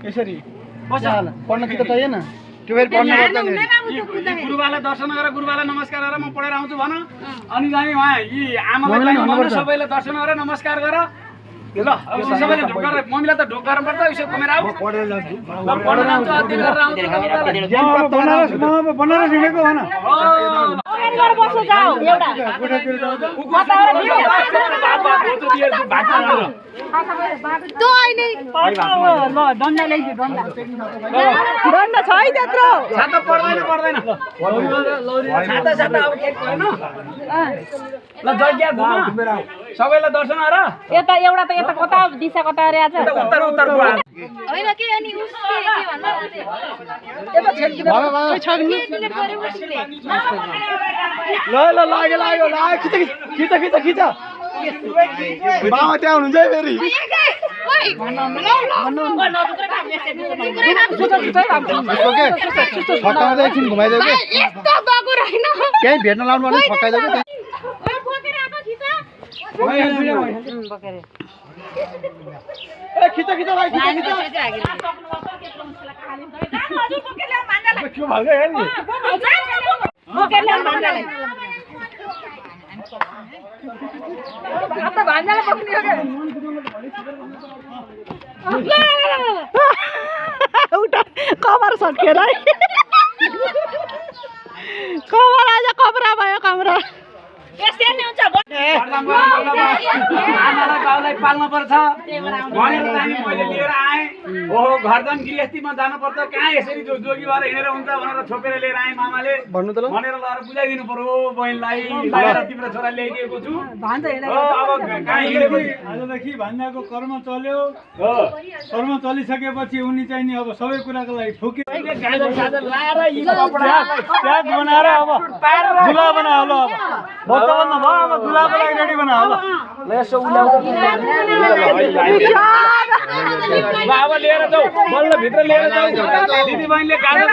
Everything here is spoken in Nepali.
यसरी पढ्न कि त चाहिएन त्यो फेरि पढ्नु पर्दैन गुरुबालाई दर्शन गरेर गुरुबालाई नमस्कार गरेर म पढेर आउँछु भन अनि जाने वहाँ यी आमालाई भन्नु सबैले दर्शन गरेर नमस्कार गर ल अब सबैले ढोक गरेर मम्मीलाई त ढोक गर्नु पर्छ यसो घुमेर आऊ पढेर जान्छु ल पढेर जान्छु अति गरेर आउँछु बनारस हिँडेको हो न बस्नु जाऊ एउटा त्यो अहिले ल डन्डा ल्याइदियो डन्डा डन्डा छ है त्यत्रो छाता पर्दैन छाता छाता अब के छैन ल जग्गा घुम सबैलाई दर्शन गर यता एउटा त यता कता दिशा कता रे आज उत्तर उत्तर होइन के अनि उस के भन्नु यता छेल्किन ल लाग्यो खिच बाबा त्यहाँ हुनुहुन्छ है फेरि छक्कामा एकछिन घुमाइदेऊ कि त्यहीँ भेट्न लाउनु भने छक्काइदेऊ कि खिच कमर सट्केर कमर आज कमरा भयो कमरा आमालाई बाउलाई पाल्नु पर्छ भनेर चाहिँ मैले लिएर आएँ ओहो घरदान गृहस्थीमा जानुपर्छ कहाँ यसरी जोगी भएर हिँडेर हुन्छ भनेर छोपेर लिएर आएँ मामाले भन्नु त ल भनेर लगाएर बुझाइदिनु पर्यो बहिनीलाई लगाएर तिम्रो छोरा ल्याइदिएको छु अब कहाँ हिँडेको आजदेखि भान्जाको कर्म चल्यो कर्म चलिसकेपछि उनी चाहिँ नि अब सबै कुराको लागि ठोके गाजर साजर लाएर यी कपडा प्याक बनाएर अब दुला बनायो ल अब भन्दा भयो अब दुलाको लागि रेडी बनायो ल यसो उल्याउ अब लिएर जाऊ बल्ल भित्र लिएर जाऊ दिदी बहिनीले गाजर